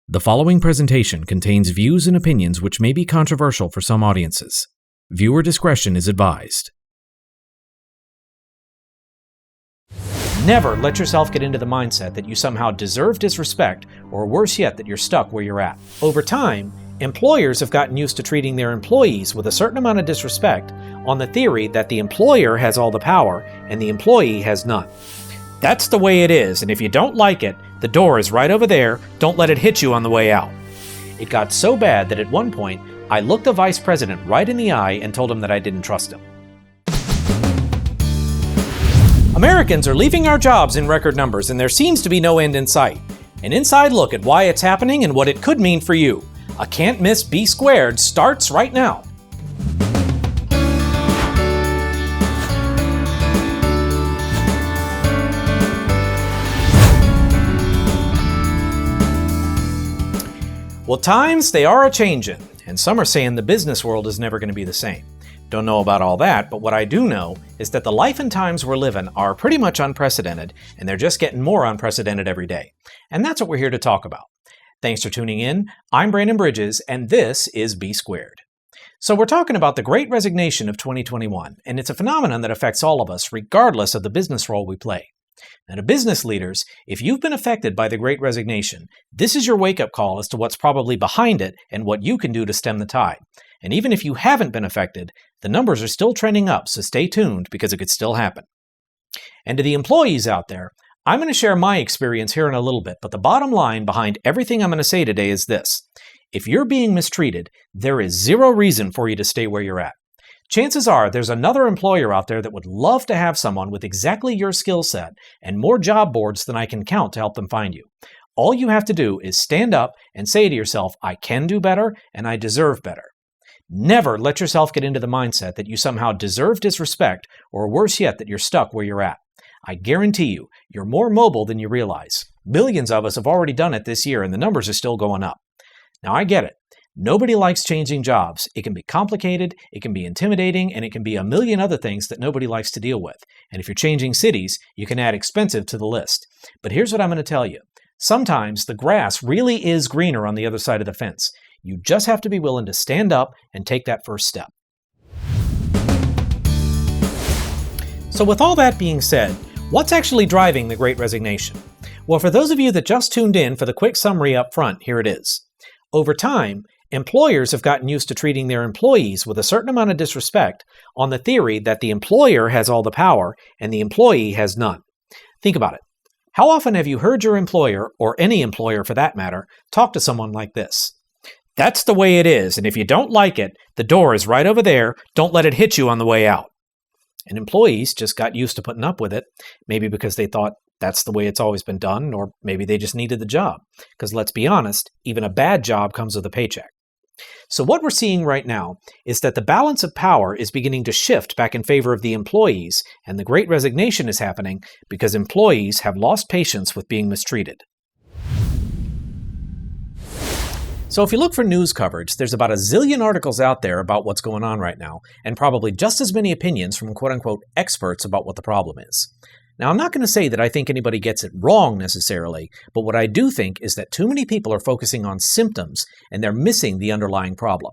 The following presentation contains views and opinions which may be controversial for some audiences. Viewer discretion is advised. Never let yourself get into the mindset that you somehow deserve disrespect, or worse yet, that you're stuck where you're at. Over time, employers have gotten used to treating their employees with a certain amount of disrespect on the theory that the employer has all the power and the employee has none. That's the way it is, and if you don't like it, the door is right over there. Don't let it hit you on the way out. It got so bad that at one point, I looked the vice president right in the eye and told him that I didn't trust him. Americans are leaving our jobs in record numbers, and there seems to be no end in sight. An inside look at why it's happening and what it could mean for you. A can't miss B Squared starts right now. Well, times, they are a-changin', and some are saying the business world is never going to be the same. Don't know about all that, but what I do know is that the life and times we're living are pretty much unprecedented, and they're just getting more unprecedented every day. And that's what we're here to talk about. Thanks for tuning in. I'm Brandon Bridges, and this is B Squared. So we're talking about the Great Resignation of 2021, and it's a phenomenon that affects all of us, regardless of the business role we play. Now, to business leaders, if you've been affected by the Great Resignation, this is your wake-up call as to what's probably behind it and what you can do to stem the tide. And even if you haven't been affected, the numbers are still trending up, so stay tuned because it could still happen. And to the employees out there, I'm going to share my experience here in a little bit, but the bottom line behind everything I'm going to say today is this. If you're being mistreated, there is zero reason for you to stay where you're at. Chances are there's another employer out there that would love to have someone with exactly your skill set and more job boards than I can count to help them find you. All you have to do is stand up and say to yourself, I can do better and I deserve better. Never let yourself get into the mindset that you somehow deserve disrespect, or worse yet, that you're stuck where you're at. I guarantee you, you're more mobile than you realize. Millions of us have already done it this year and the numbers are still going up. Now I get it. Nobody likes changing jobs. It can be complicated, it can be intimidating, and it can be a million other things that nobody likes to deal with. And if you're changing cities, you can add expensive to the list. But here's what I'm going to tell you. Sometimes the grass really is greener on the other side of the fence. You just have to be willing to stand up and take that first step. So with all that being said, what's actually driving the Great Resignation? Well, for those of you that just tuned in for the quick summary up front, here it is. Over time, employers have gotten used to treating their employees with a certain amount of disrespect on the theory that the employer has all the power and the employee has none. Think about it. How often have you heard your employer, or any employer for that matter, talk to someone like this? That's the way it is, and if you don't like it, the door is right over there. Don't let it hit you on the way out. And employees just got used to putting up with it, maybe because they thought that's the way it's always been done, or maybe they just needed the job. Because let's be honest, even a bad job comes with a paycheck. So what we're seeing right now is that the balance of power is beginning to shift back in favor of the employees, and the Great Resignation is happening because employees have lost patience with being mistreated. So if you look for news coverage, there's about a zillion articles out there about what's going on right now, and probably just as many opinions from quote-unquote experts about what the problem is. Now, I'm not going to say that I think anybody gets it wrong necessarily, but what I do think is that too many people are focusing on symptoms and they're missing the underlying problem.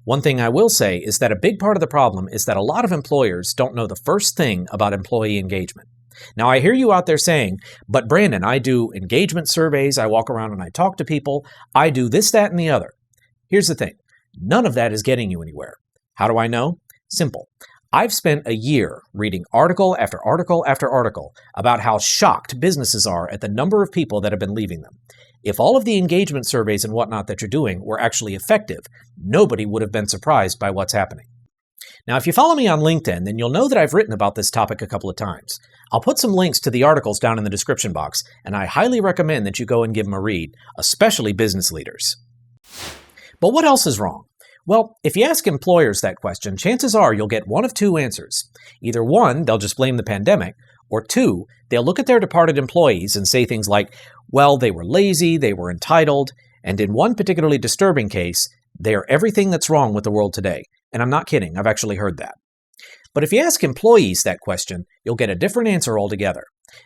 One thing I will say is that a big part of the problem is that a lot of employers don't know the first thing about employee engagement. Now, I hear you out there saying, but Brandon, I do engagement surveys, I walk around and I talk to people, I do this, that, and the other. Here's the thing. None of that is getting you anywhere. How do I know? Simple. I've spent a year reading article after article after article about how shocked businesses are at the number of people that have been leaving them. If all of the engagement surveys and whatnot that you're doing were actually effective, nobody would have been surprised by what's happening. Now, if you follow me on LinkedIn, then you'll know that I've written about this topic a couple of times. I'll put some links to the articles down in the description box, and I highly recommend that you go and give them a read, especially business leaders. But what else is wrong? Well, if you ask employers that question, chances are you'll get one of two answers. Either one, they'll just blame the pandemic, or two, they'll look at their departed employees and say things like, well, they were lazy, they were entitled, and in one particularly disturbing case, they are everything that's wrong with the world today. And I'm not kidding, I've actually heard that. But if you ask employees that question, you'll get a different answer altogether.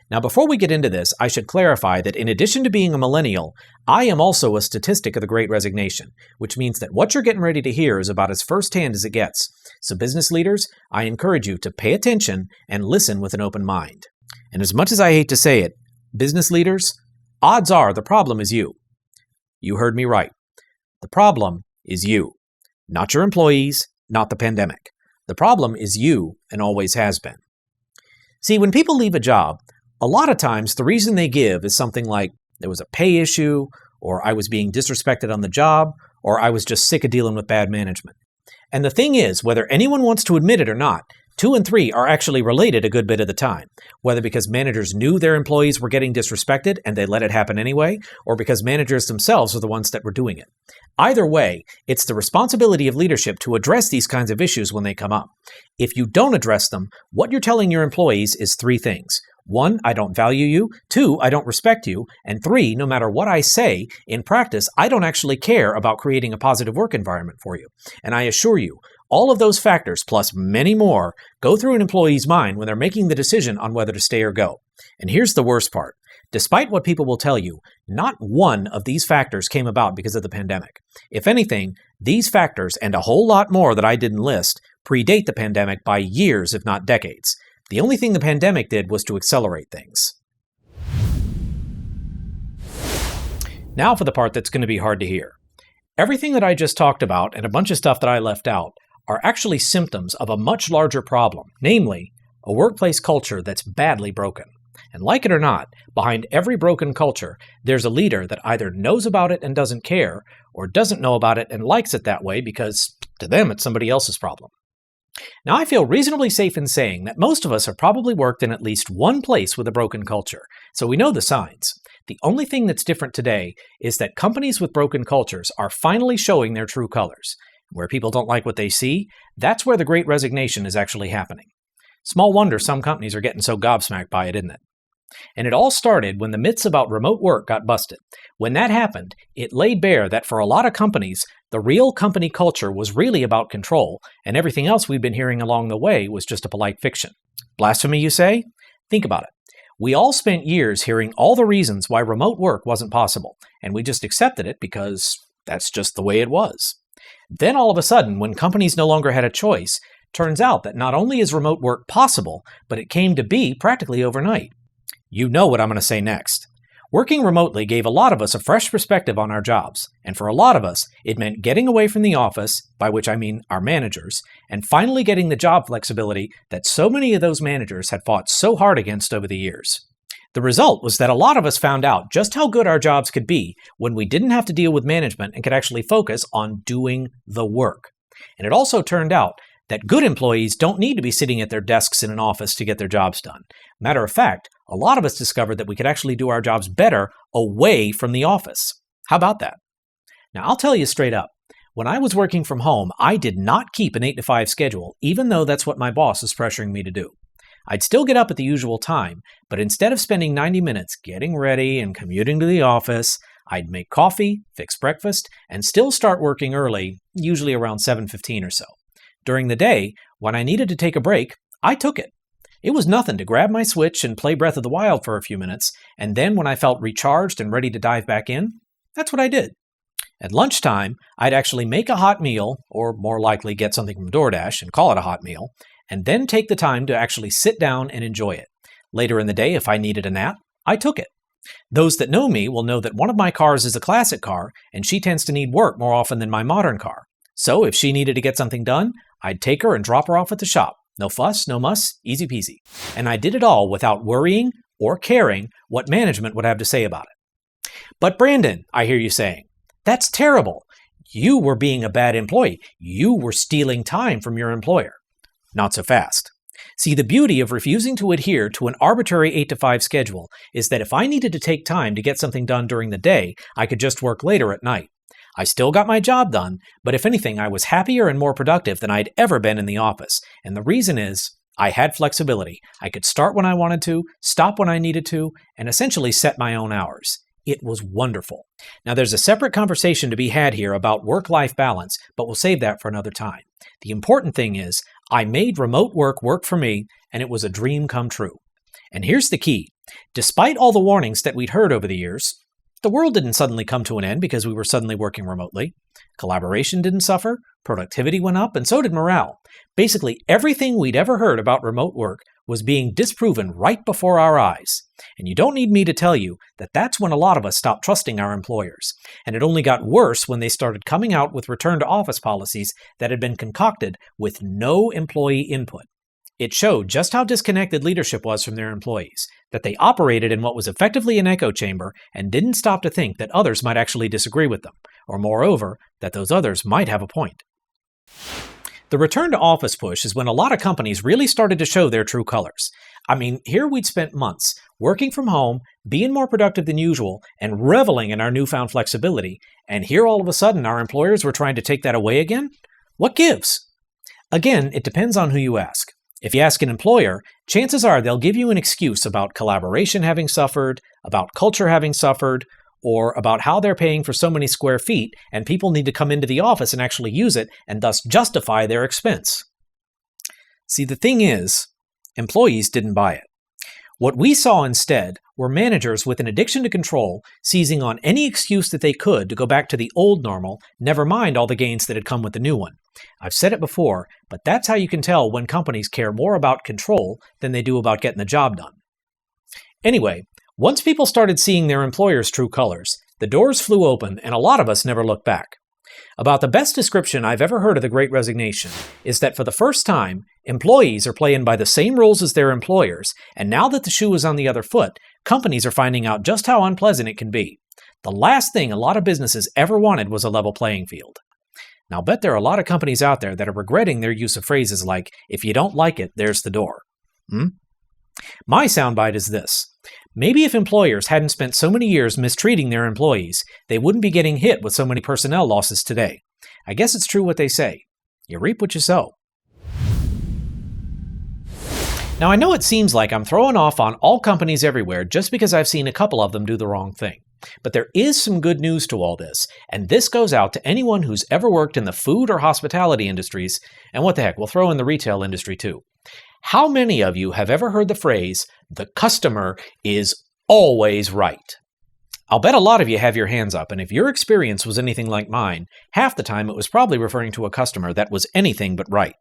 Now, before we get into this, I should clarify that in addition to being a millennial, I am also a statistic of the Great Resignation, which means that what you're getting ready to hear is about as firsthand as it gets. So business leaders, I encourage you to pay attention and listen with an open mind. And as much as I hate to say it, business leaders, odds are the problem is you. You heard me right. The problem is you. Not your employees, not the pandemic. The problem is you and always has been. See, when people leave a job, a lot of times the reason they give is something like there was a pay issue, or I was being disrespected on the job, or I was just sick of dealing with bad management. And the thing is, whether anyone wants to admit it or not, 2 and 3 are actually related a good bit of the time, whether because managers knew their employees were getting disrespected and they let it happen anyway, or because managers themselves are the ones that were doing it. Either way, it's the responsibility of leadership to address these kinds of issues when they come up. If you don't address them, what you're telling your employees is 3 things. 1, I don't value you. 2, I don't respect you. And 3, no matter what I say, in practice, I don't actually care about creating a positive work environment for you. And I assure you, all of those factors, plus many more, go through an employee's mind when they're making the decision on whether to stay or go. And here's the worst part. Despite what people will tell you, not one of these factors came about because of the pandemic. If anything, these factors, and a whole lot more that I didn't list, predate the pandemic by years, if not decades. The only thing the pandemic did was to accelerate things. Now for the part that's going to be hard to hear. Everything that I just talked about and a bunch of stuff that I left out are actually symptoms of a much larger problem, namely, a workplace culture that's badly broken. And like it or not, behind every broken culture, there's a leader that either knows about it and doesn't care, or doesn't know about it and likes it that way because, to them, it's somebody else's problem. Now, I feel reasonably safe in saying that most of us have probably worked in at least one place with a broken culture, so we know the signs. The only thing that's different today is that companies with broken cultures are finally showing their true colors. Where people don't like what they see, that's where the Great Resignation is actually happening. Small wonder some companies are getting so gobsmacked by it, isn't it? And it all started when the myths about remote work got busted. When that happened, it laid bare that for a lot of companies, the real company culture was really about control, and everything else we've been hearing along the way was just a polite fiction. Blasphemy, you say? Think about it. We all spent years hearing all the reasons why remote work wasn't possible, and we just accepted it because that's just the way it was. Then all of a sudden, when companies no longer had a choice, turns out that not only is remote work possible, but it came to be practically overnight. You know what I'm going to say next. Working remotely gave a lot of us a fresh perspective on our jobs, and for a lot of us, it meant getting away from the office, by which I mean our managers, and finally getting the job flexibility that so many of those managers had fought so hard against over the years. The result was that a lot of us found out just how good our jobs could be when we didn't have to deal with management and could actually focus on doing the work. And it also turned out that good employees don't need to be sitting at their desks in an office to get their jobs done. Matter of fact, a lot of us discovered that we could actually do our jobs better away from the office. How about that? Now, I'll tell you straight up, when I was working from home, I did not keep an 8-to-5 schedule, even though that's what my boss was pressuring me to do. I'd still get up at the usual time, but instead of spending 90 minutes getting ready and commuting to the office, I'd make coffee, fix breakfast, and still start working early, usually around 7:15 or so. During the day, when I needed to take a break, I took it. It was nothing to grab my Switch and play Breath of the Wild for a few minutes, and then when I felt recharged and ready to dive back in, that's what I did. At lunchtime, I'd actually make a hot meal, or more likely get something from DoorDash and call it a hot meal, and then take the time to actually sit down and enjoy it. Later in the day, if I needed a nap, I took it. Those that know me will know that one of my cars is a classic car, and she tends to need work more often than my modern car. So if she needed to get something done, I'd take her and drop her off at the shop. No fuss, no muss, easy peasy. And I did it all without worrying or caring what management would have to say about it. But Brandon, I hear you saying, that's terrible. You were being a bad employee. You were stealing time from your employer. Not so fast. See, the beauty of refusing to adhere to an arbitrary 8-to-5 schedule is that if I needed to take time to get something done during the day, I could just work later at night. I still got my job done, but if anything, I was happier and more productive than I'd ever been in the office. And the reason is, I had flexibility. I could start when I wanted to, stop when I needed to, and essentially set my own hours. It was wonderful. Now, there's a separate conversation to be had here about work-life balance, but we'll save that for another time. The important thing is, I made remote work for me, and it was a dream come true. And here's the key. Despite all the warnings that we'd heard over the years, the world didn't suddenly come to an end because we were suddenly working remotely. Collaboration didn't suffer, productivity went up, and so did morale. Basically, everything we'd ever heard about remote work was being disproven right before our eyes. And you don't need me to tell you that that's when a lot of us stopped trusting our employers. And it only got worse when they started coming out with return-to-office policies that had been concocted with no employee input. It showed just how disconnected leadership was from their employees, that they operated in what was effectively an echo chamber and didn't stop to think that others might actually disagree with them, or moreover, that those others might have a point. The return-to-office push is when a lot of companies really started to show their true colors. I mean, here we'd spent months working from home, being more productive than usual, and reveling in our newfound flexibility, and here all of a sudden our employers were trying to take that away again? What gives? Again, it depends on who you ask. If you ask an employer, chances are they'll give you an excuse about collaboration having suffered, about culture having suffered, or about how they're paying for so many square feet and people need to come into the office and actually use it and thus justify their expense. See, the thing is, employees didn't buy it. What we saw instead were managers with an addiction to control seizing on any excuse that they could to go back to the old normal, never mind all the gains that had come with the new one. I've said it before, but that's how you can tell when companies care more about control than they do about getting the job done. Anyway, once people started seeing their employers' true colors, the doors flew open and a lot of us never looked back. About the best description I've ever heard of the Great Resignation is that for the first time, employees are playing by the same rules as their employers, and now that the shoe is on the other foot, companies are finding out just how unpleasant it can be. The last thing a lot of businesses ever wanted was a level playing field. Now, I'll bet there are a lot of companies out there that are regretting their use of phrases like, if you don't like it, there's the door. My soundbite is this. Maybe if employers hadn't spent so many years mistreating their employees, they wouldn't be getting hit with so many personnel losses today. I guess it's true what they say. You reap what you sow. Now, I know it seems like I'm throwing off on all companies everywhere just because I've seen a couple of them do the wrong thing. But there is some good news to all this, and this goes out to anyone who's ever worked in the food or hospitality industries, and what the heck, we'll throw in the retail industry too. How many of you have ever heard the phrase, the customer is always right? I'll bet a lot of you have your hands up, and if your experience was anything like mine, half the time it was probably referring to a customer that was anything but right.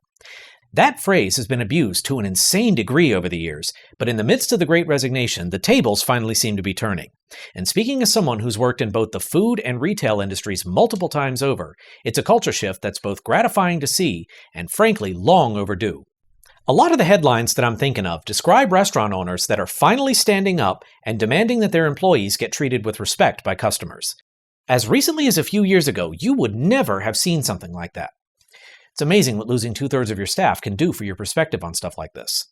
That phrase has been abused to an insane degree over the years, but in the midst of the Great Resignation, the tables finally seem to be turning. And speaking as someone who's worked in both the food and retail industries multiple times over, it's a culture shift that's both gratifying to see and frankly long overdue. A lot of the headlines that I'm thinking of describe restaurant owners that are finally standing up and demanding that their employees get treated with respect by customers. As recently as a few years ago, you would never have seen something like that. It's amazing what losing 2/3 of your staff can do for your perspective on stuff like this.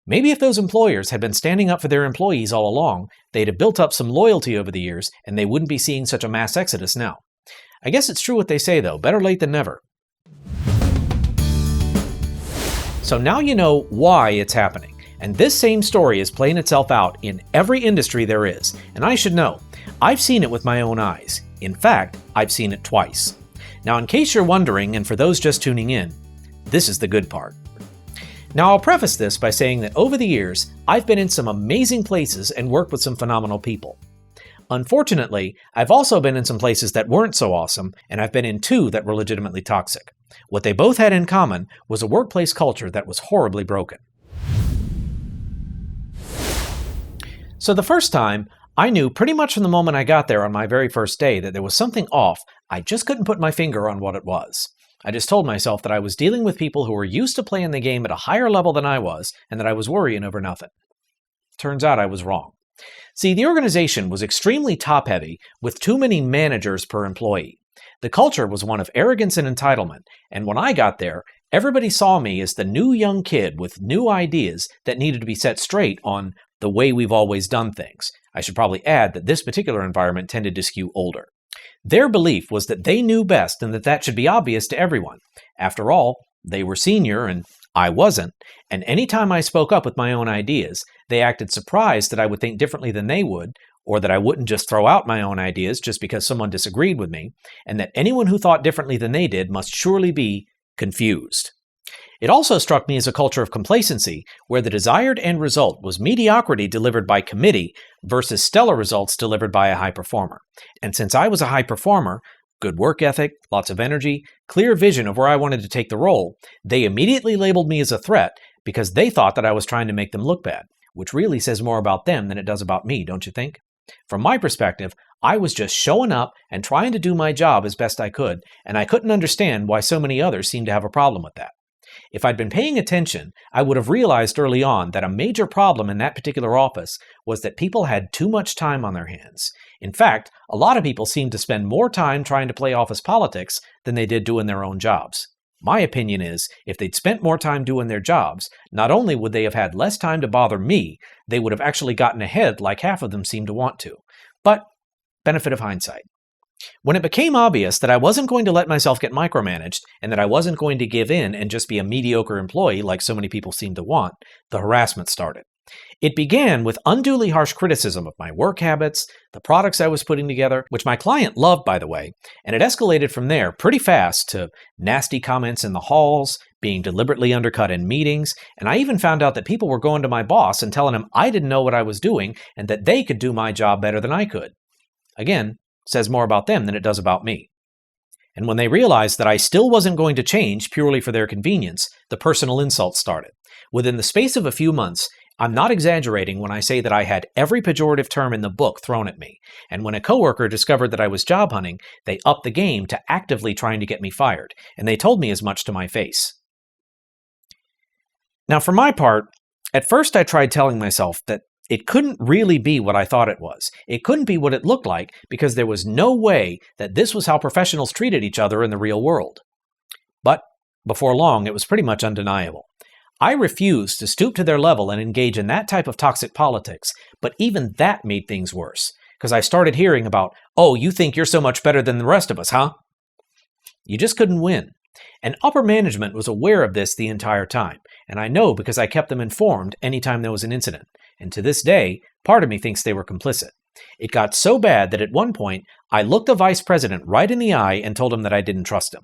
Maybe if those employers had been standing up for their employees all along, they'd have built up some loyalty over the years, and they wouldn't be seeing such a mass exodus now. I guess it's true what they say, though, better late than never. So now you know why it's happening, and this same story is playing itself out in every industry there is, and I should know. I've seen it with my own eyes. In fact, I've seen it twice. Now, in case you're wondering, and for those just tuning in, this is the good part. Now, I'll preface this by saying that over the years, I've been in some amazing places and worked with some phenomenal people. Unfortunately, I've also been in some places that weren't so awesome, and I've been in two that were legitimately toxic. What they both had in common was a workplace culture that was horribly broken. So the first time, I knew pretty much from the moment I got there on my very first day that there was something off. I just couldn't put my finger on what it was. I just told myself that I was dealing with people who were used to playing the game at a higher level than I was, and that I was worrying over nothing. Turns out I was wrong. See, the organization was extremely top-heavy, with too many managers per employee. The culture was one of arrogance and entitlement, and when I got there, everybody saw me as the new young kid with new ideas that needed to be set straight on the way we've always done things. I should probably add that this particular environment tended to skew older. Their belief was that they knew best and that that should be obvious to everyone. After all, they were senior and I wasn't, and any time I spoke up with my own ideas, they acted surprised that I would think differently than they would, or that I wouldn't just throw out my own ideas just because someone disagreed with me, and that anyone who thought differently than they did must surely be confused. It also struck me as a culture of complacency, where the desired end result was mediocrity delivered by committee versus stellar results delivered by a high performer. And since I was a high performer, good work ethic, lots of energy, clear vision of where I wanted to take the role, they immediately labeled me as a threat because they thought that I was trying to make them look bad, which really says more about them than it does about me, don't you think? From my perspective, I was just showing up and trying to do my job as best I could, and I couldn't understand why so many others seemed to have a problem with that. If I'd been paying attention, I would have realized early on that a major problem in that particular office was that people had too much time on their hands. In fact, a lot of people seemed to spend more time trying to play office politics than they did doing their own jobs. My opinion is, if they'd spent more time doing their jobs, not only would they have had less time to bother me, they would have actually gotten ahead like half of them seemed to want to. But, benefit of hindsight. When it became obvious that I wasn't going to let myself get micromanaged and that I wasn't going to give in and just be a mediocre employee like so many people seem to want, the harassment started. It began with unduly harsh criticism of my work habits, the products I was putting together, which my client loved, by the way, and it escalated from there pretty fast to nasty comments in the halls, being deliberately undercut in meetings, and I even found out that people were going to my boss and telling him I didn't know what I was doing and that they could do my job better than I could. Again, says more about them than it does about me. And when they realized that I still wasn't going to change purely for their convenience, the personal insults started. Within the space of a few months, I'm not exaggerating when I say that I had every pejorative term in the book thrown at me, and when a coworker discovered that I was job hunting, they upped the game to actively trying to get me fired, and they told me as much to my face. Now, for my part, at first I tried telling myself that it couldn't really be what I thought it was. It couldn't be what it looked like because there was no way that this was how professionals treated each other in the real world. But before long, it was pretty much undeniable. I refused to stoop to their level and engage in that type of toxic politics, but even that made things worse, because I started hearing about, oh, you think you're so much better than the rest of us, huh? You just couldn't win. And upper management was aware of this the entire time, and I know because I kept them informed anytime there was an incident. And to this day, part of me thinks they were complicit. It got so bad that at one point, I looked the vice president right in the eye and told him that I didn't trust him.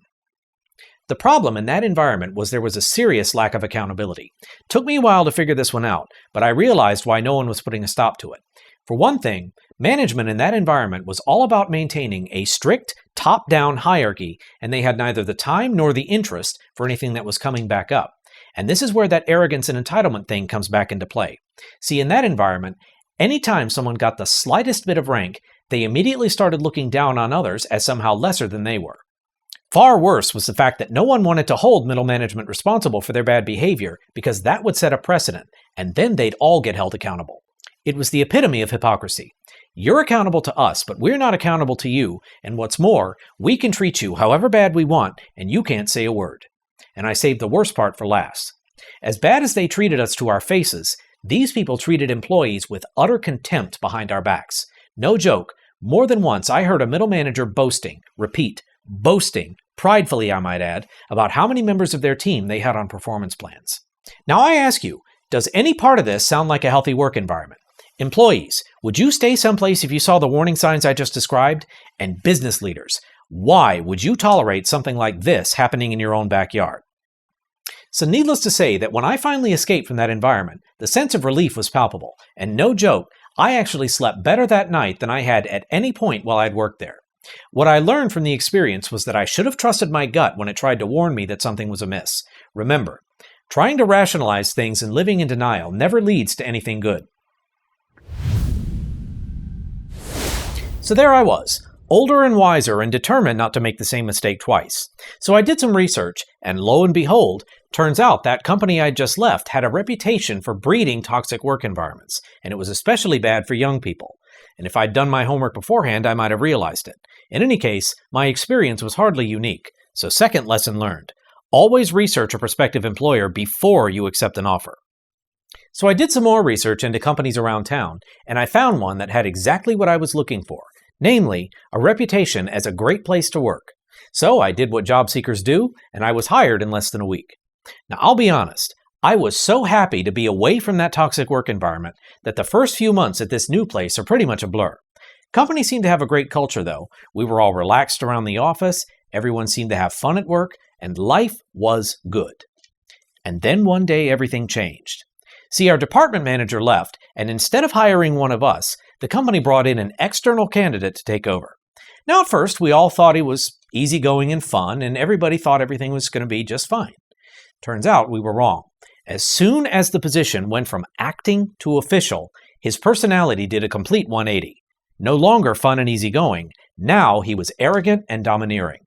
The problem in that environment was there was a serious lack of accountability. It took me a while to figure this one out, but I realized why no one was putting a stop to it. For one thing, management in that environment was all about maintaining a strict, top-down hierarchy, and they had neither the time nor the interest for anything that was coming back up. And this is where that arrogance and entitlement thing comes back into play. See, in that environment, anytime someone got the slightest bit of rank, they immediately started looking down on others as somehow lesser than they were. Far worse was the fact that no one wanted to hold middle management responsible for their bad behavior because that would set a precedent, and then they'd all get held accountable. It was the epitome of hypocrisy. You're accountable to us, but we're not accountable to you, and what's more, we can treat you however bad we want, and you can't say a word. And I saved the worst part for last. As bad as they treated us to our faces, these people treated employees with utter contempt behind our backs. No joke, more than once I heard a middle manager boasting, boasting, pridefully I might add, about how many members of their team they had on performance plans. Now I ask you, does any part of this sound like a healthy work environment? Employees, would you stay someplace if you saw the warning signs I just described? And business leaders, why would you tolerate something like this happening in your own backyard? So needless to say that when I finally escaped from that environment, the sense of relief was palpable, and no joke, I actually slept better that night than I had at any point while I'd worked there. What I learned from the experience was that I should have trusted my gut when it tried to warn me that something was amiss. Remember, trying to rationalize things and living in denial never leads to anything good. So there I was, older and wiser and determined not to make the same mistake twice. So I did some research, and lo and behold, turns out that company I'd just left had a reputation for breeding toxic work environments, and it was especially bad for young people. And if I'd done my homework beforehand, I might have realized it. In any case, my experience was hardly unique. So second lesson learned, always research a prospective employer before you accept an offer. So I did some more research into companies around town, and I found one that had exactly what I was looking for, namely, a reputation as a great place to work. So I did what job seekers do, and I was hired in less than a week. Now, I'll be honest, I was so happy to be away from that toxic work environment that the first few months at this new place are pretty much a blur. Company seemed to have a great culture, though. We were all relaxed around the office, everyone seemed to have fun at work, and life was good. And then one day everything changed. See, our department manager left, and instead of hiring one of us, the company brought in an external candidate to take over. Now, at first, we all thought he was easygoing and fun, and everybody thought everything was going to be just fine. Turns out we were wrong. As soon as the position went from acting to official, his personality did a complete 180. No longer fun and easygoing, now he was arrogant and domineering.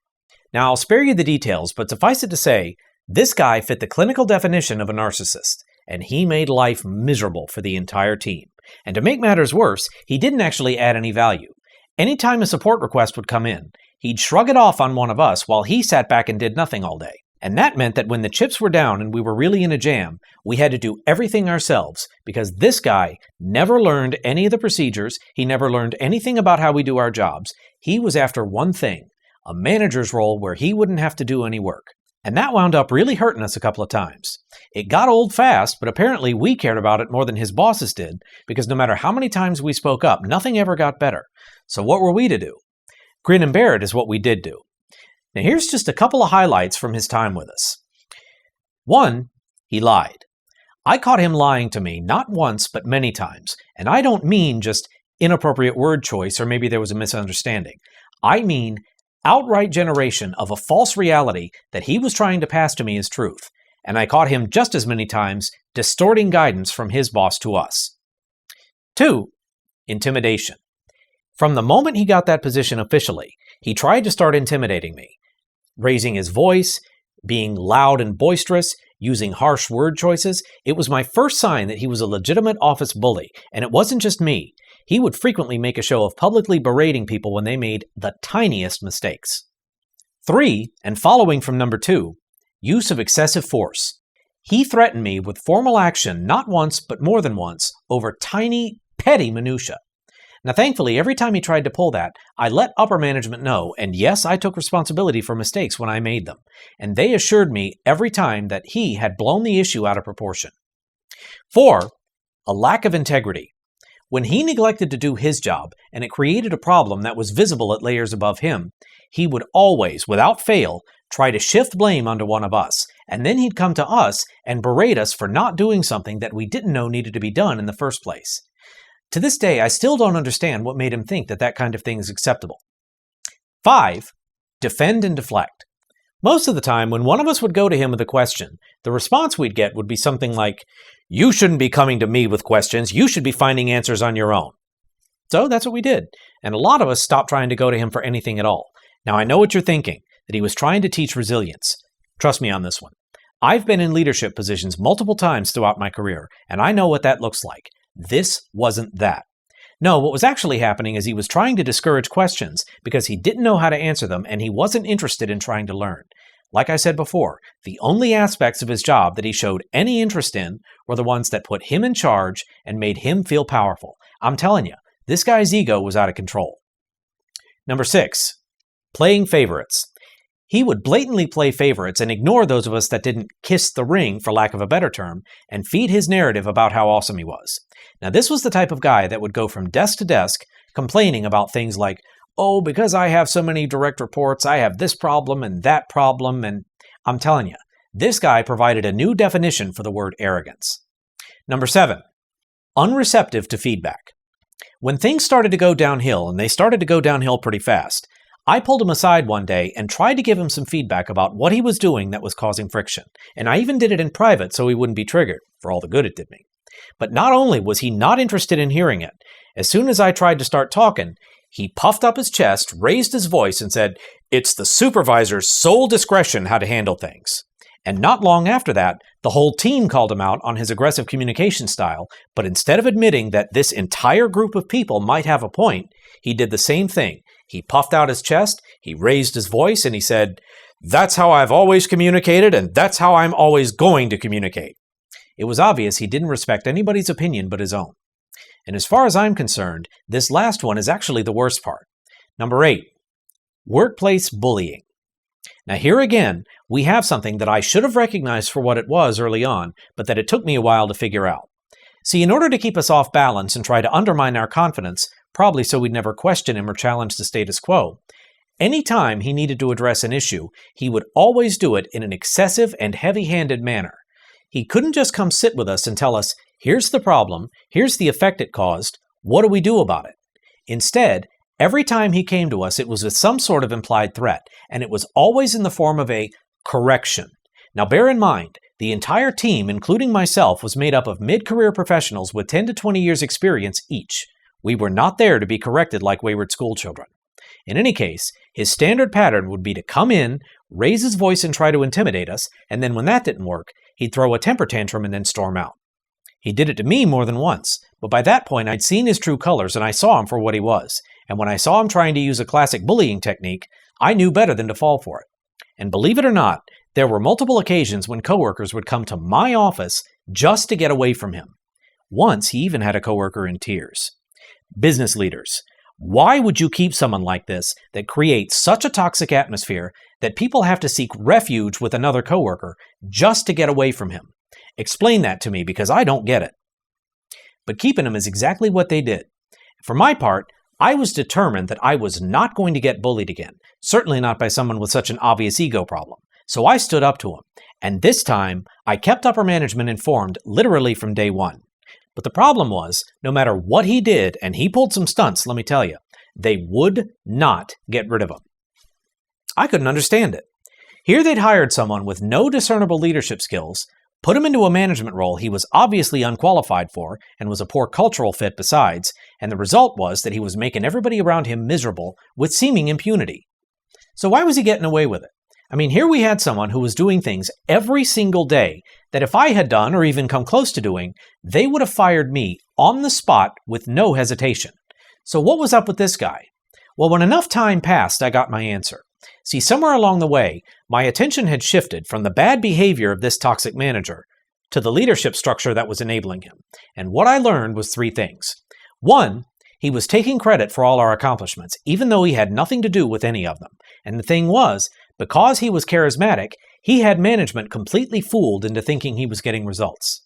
Now, I'll spare you the details, but suffice it to say, this guy fit the clinical definition of a narcissist, and he made life miserable for the entire team. And to make matters worse, he didn't actually add any value. Anytime a support request would come in, he'd shrug it off on one of us while he sat back and did nothing all day. And that meant that when the chips were down and we were really in a jam, we had to do everything ourselves because this guy never learned any of the procedures, he never learned anything about how we do our jobs. He was after one thing, a manager's role where he wouldn't have to do any work. And that wound up really hurting us a couple of times. It got old fast, but apparently we cared about it more than his bosses did, because no matter how many times we spoke up, nothing ever got better. So what were we to do? Grin and bear it is what we did do. Now here's just a couple of highlights from his time with us. 1, he lied. I caught him lying to me not once, but many times. And I don't mean just inappropriate word choice or maybe there was a misunderstanding. I mean outright generation of a false reality that he was trying to pass to me as truth. And I caught him just as many times distorting guidance from his boss to us. 2, intimidation. From the moment he got that position officially, he tried to start intimidating me. Raising his voice, being loud and boisterous, using harsh word choices. It was my first sign that he was a legitimate office bully, and it wasn't just me. He would frequently make a show of publicly berating people when they made the tiniest mistakes. 3, and following from number 2, use of excessive force. He threatened me with formal action not once but more than once over tiny, petty minutia. Now, thankfully, every time he tried to pull that, I let upper management know, and yes, I took responsibility for mistakes when I made them. And they assured me every time that he had blown the issue out of proportion. 4, a lack of integrity. When he neglected to do his job, and it created a problem that was visible at layers above him, he would always, without fail, try to shift blame onto one of us, and then he'd come to us and berate us for not doing something that we didn't know needed to be done in the first place. To this day, I still don't understand what made him think that that kind of thing is acceptable. 5, defend and deflect. Most of the time, when one of us would go to him with a question, the response we'd get would be something like, "You shouldn't be coming to me with questions, you should be finding answers on your own." So that's what we did, and a lot of us stopped trying to go to him for anything at all. Now I know what you're thinking, that he was trying to teach resilience. Trust me on this one. I've been in leadership positions multiple times throughout my career, and I know what that looks like. This wasn't that. No, what was actually happening is he was trying to discourage questions because he didn't know how to answer them and he wasn't interested in trying to learn. Like I said before, the only aspects of his job that he showed any interest in were the ones that put him in charge and made him feel powerful. I'm telling you, this guy's ego was out of control. Number 6, playing favorites. He would blatantly play favorites and ignore those of us that didn't kiss the ring, for lack of a better term, and feed his narrative about how awesome he was. Now, this was the type of guy that would go from desk to desk complaining about things like, "Oh, because I have so many direct reports, I have this problem and that problem," and I'm telling you, this guy provided a new definition for the word arrogance. Number 7, unreceptive to feedback. When things started to go downhill, and they started to go downhill pretty fast, I pulled him aside one day and tried to give him some feedback about what he was doing that was causing friction. And I even did it in private so he wouldn't be triggered, for all the good it did me. But not only was he not interested in hearing it, as soon as I tried to start talking, he puffed up his chest, raised his voice, and said, "It's the supervisor's sole discretion how to handle things." And not long after that, the whole team called him out on his aggressive communication style, but instead of admitting that this entire group of people might have a point, he did the same thing. He puffed out his chest, he raised his voice, and he said, "That's how I've always communicated, and that's how I'm always going to communicate." It was obvious he didn't respect anybody's opinion but his own. And as far as I'm concerned, this last one is actually the worst part. Number 8, workplace bullying. Now here again, we have something that I should have recognized for what it was early on, but that it took me a while to figure out. See, in order to keep us off balance and try to undermine our confidence, probably so we'd never question him or challenge the status quo, any time he needed to address an issue, he would always do it in an excessive and heavy-handed manner. He couldn't just come sit with us and tell us, here's the problem, here's the effect it caused, what do we do about it? Instead, every time he came to us, it was with some sort of implied threat, and it was always in the form of a correction. Now bear in mind, the entire team, including myself, was made up of mid-career professionals with 10 to 20 years experience each. We were not there to be corrected like wayward schoolchildren. In any case, his standard pattern would be to come in, raise his voice and try to intimidate us, and then when that didn't work, he'd throw a temper tantrum and then storm out. He did it to me more than once, but by that point I'd seen his true colors and I saw him for what he was. And when I saw him trying to use a classic bullying technique, I knew better than to fall for it. And believe it or not, there were multiple occasions when coworkers would come to my office just to get away from him. Once he even had a coworker in tears. Business leaders, why would you keep someone like this that creates such a toxic atmosphere that people have to seek refuge with another coworker just to get away from him? Explain that to me because I don't get it. But keeping him is exactly what they did. For my part, I was determined that I was not going to get bullied again, certainly not by someone with such an obvious ego problem. So I stood up to him, and this time I kept upper management informed literally from day one. But the problem was, no matter what he did, and he pulled some stunts, let me tell you, they would not get rid of him. I couldn't understand it. Here they'd hired someone with no discernible leadership skills, put him into a management role he was obviously unqualified for and was a poor cultural fit besides, and the result was that he was making everybody around him miserable with seeming impunity. So why was he getting away with it? I mean, here we had someone who was doing things every single day that if I had done or even come close to doing, they would have fired me on the spot with no hesitation. So what was up with this guy? Well, when enough time passed, I got my answer. See, somewhere along the way, my attention had shifted from the bad behavior of this toxic manager to the leadership structure that was enabling him. And what I learned was three things. One, he was taking credit for all our accomplishments, even though he had nothing to do with any of them. And the thing was, because he was charismatic, he had management completely fooled into thinking he was getting results.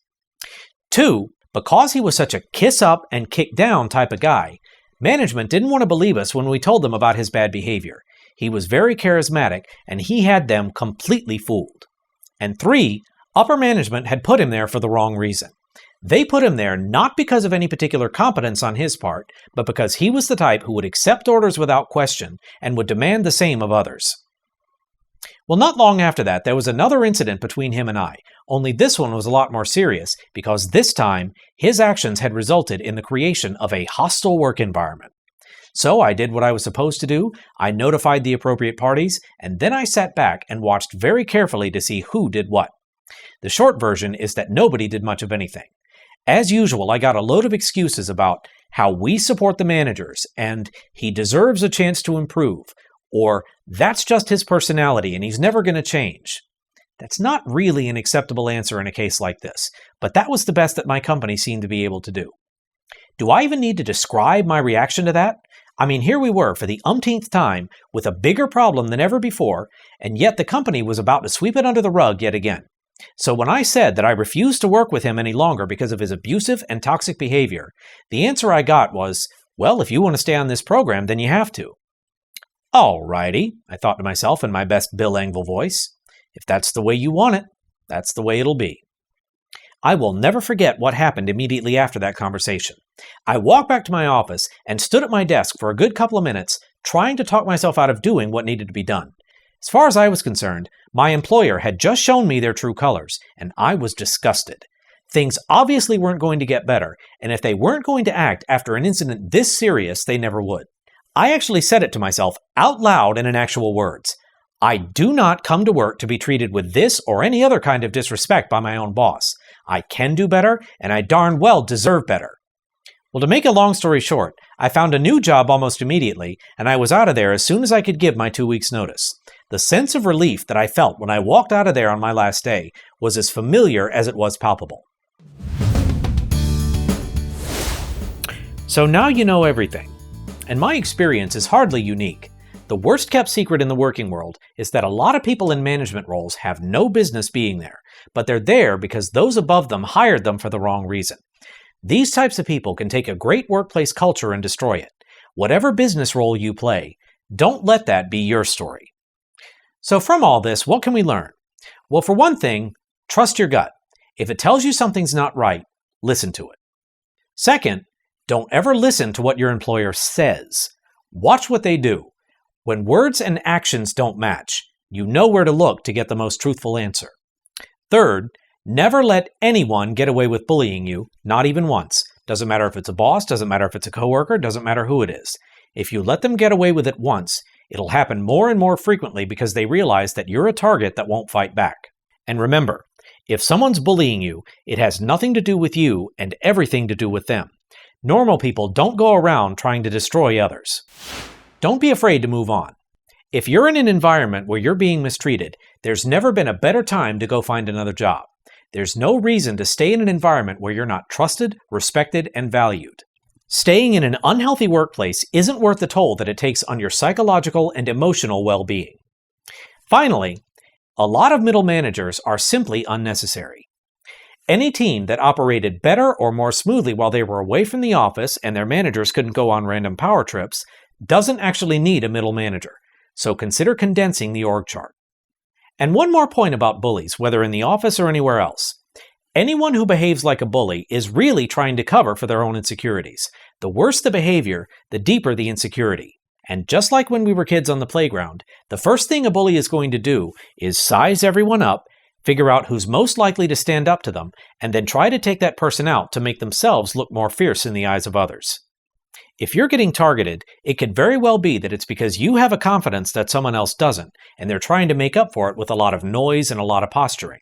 Two, because he was such a kiss up and kick down type of guy, management didn't want to believe us when we told them about his bad behavior. He was very charismatic, and he had them completely fooled. And three, upper management had put him there for the wrong reason. They put him there not because of any particular competence on his part, but because he was the type who would accept orders without question and would demand the same of others. Well, not long after that, there was another incident between him and I, only this one was a lot more serious because this time, his actions had resulted in the creation of a hostile work environment. So I did what I was supposed to do, I notified the appropriate parties, and then I sat back and watched very carefully to see who did what. The short version is that nobody did much of anything. As usual, I got a load of excuses about how we support the managers, and he deserves a chance to improve, or that's just his personality and he's never going to change. That's not really an acceptable answer in a case like this, but that was the best that my company seemed to be able to do. Do I even need to describe my reaction to that? I mean, here we were for the umpteenth time with a bigger problem than ever before, and yet the company was about to sweep it under the rug yet again. So when I said that I refused to work with him any longer because of his abusive and toxic behavior, the answer I got was, well, if you want to stay on this program, then you have to. All righty, I thought to myself in my best Bill Engvall voice. If that's the way you want it, that's the way it'll be. I will never forget what happened immediately after that conversation. I walked back to my office and stood at my desk for a good couple of minutes trying to talk myself out of doing what needed to be done. As far as I was concerned, my employer had just shown me their true colors, and I was disgusted. Things obviously weren't going to get better, and if they weren't going to act after an incident this serious, they never would. I actually said it to myself out loud and in actual words. I do not come to work to be treated with this or any other kind of disrespect by my own boss. I can do better, and I darn well deserve better. Well, to make a long story short, I found a new job almost immediately, and I was out of there as soon as I could give my 2 weeks' notice. The sense of relief that I felt when I walked out of there on my last day was as familiar as it was palpable. So now you know everything. And my experience is hardly unique. The worst-kept secret in the working world is that a lot of people in management roles have no business being there, but they're there because those above them hired them for the wrong reason. These types of people can take a great workplace culture and destroy it. Whatever business role you play, don't let that be your story. So from all this, what can we learn? Well, for one thing, trust your gut. If it tells you something's not right, listen to it. Second, don't ever listen to what your employer says. Watch what they do. When words and actions don't match, you know where to look to get the most truthful answer. Third, never let anyone get away with bullying you, not even once. Doesn't matter if it's a boss, doesn't matter if it's a coworker, doesn't matter who it is. If you let them get away with it once, it'll happen more and more frequently because they realize that you're a target that won't fight back. And remember, if someone's bullying you, it has nothing to do with you and everything to do with them. Normal people don't go around trying to destroy others. Don't be afraid to move on. If you're in an environment where you're being mistreated, there's never been a better time to go find another job. There's no reason to stay in an environment where you're not trusted, respected, and valued. Staying in an unhealthy workplace isn't worth the toll that it takes on your psychological and emotional well-being. Finally, a lot of middle managers are simply unnecessary. Any team that operated better or more smoothly while they were away from the office and their managers couldn't go on random power trips doesn't actually need a middle manager, so consider condensing the org chart. And one more point about bullies, whether in the office or anywhere else. Anyone who behaves like a bully is really trying to cover for their own insecurities. The worse the behavior, the deeper the insecurity. And just like when we were kids on the playground, the first thing a bully is going to do is size everyone up, figure out who's most likely to stand up to them, and then try to take that person out to make themselves look more fierce in the eyes of others. If you're getting targeted, it could very well be that it's because you have a confidence that someone else doesn't, and they're trying to make up for it with a lot of noise and a lot of posturing.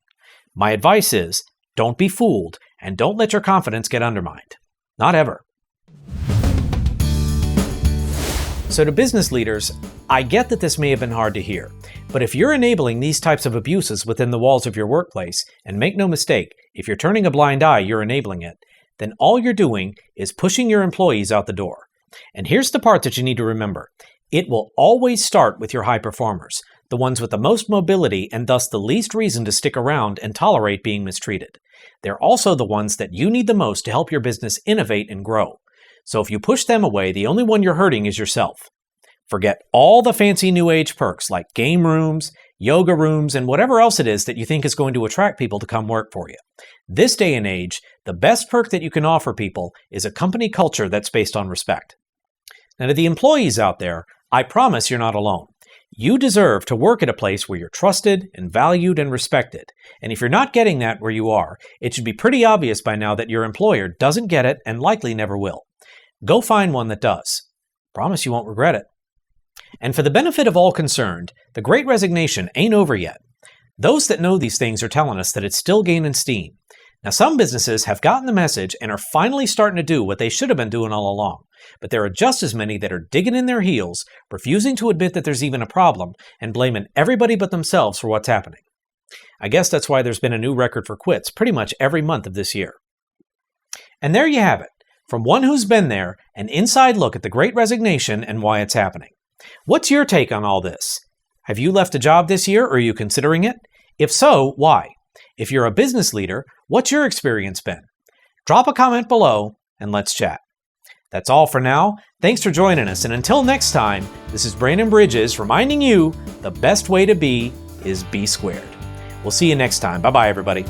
My advice is, don't be fooled, and don't let your confidence get undermined. Not ever. So to business leaders, I get that this may have been hard to hear, but if you're enabling these types of abuses within the walls of your workplace, and make no mistake, if you're turning a blind eye, you're enabling it, then all you're doing is pushing your employees out the door. And here's the part that you need to remember. It will always start with your high performers, the ones with the most mobility and thus the least reason to stick around and tolerate being mistreated. They're also the ones that you need the most to help your business innovate and grow. So if you push them away, the only one you're hurting is yourself. Forget all the fancy new age perks like game rooms, yoga rooms, and whatever else it is that you think is going to attract people to come work for you. This day and age, the best perk that you can offer people is a company culture that's based on respect. Now to the employees out there, I promise you're not alone. You deserve to work at a place where you're trusted and valued and respected. And if you're not getting that where you are, it should be pretty obvious by now that your employer doesn't get it and likely never will. Go find one that does. Promise you won't regret it. And for the benefit of all concerned, the Great Resignation ain't over yet. Those that know these things are telling us that it's still gaining steam. Now some businesses have gotten the message and are finally starting to do what they should have been doing all along. But there are just as many that are digging in their heels, refusing to admit that there's even a problem, and blaming everybody but themselves for what's happening. I guess that's why there's been a new record for quits pretty much every month of this year. And there you have it. From one who's been there, an inside look at the Great Resignation and why it's happening. What's your take on all this? Have you left a job this year or are you considering it? If so, why? If you're a business leader, what's your experience been? Drop a comment below and let's chat. That's all for now. Thanks for joining us, and until next time, this is Brandon Bridges reminding you the best way to be is B squared. We'll see you next time. Bye-bye, everybody.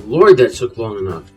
Lord, that took long enough.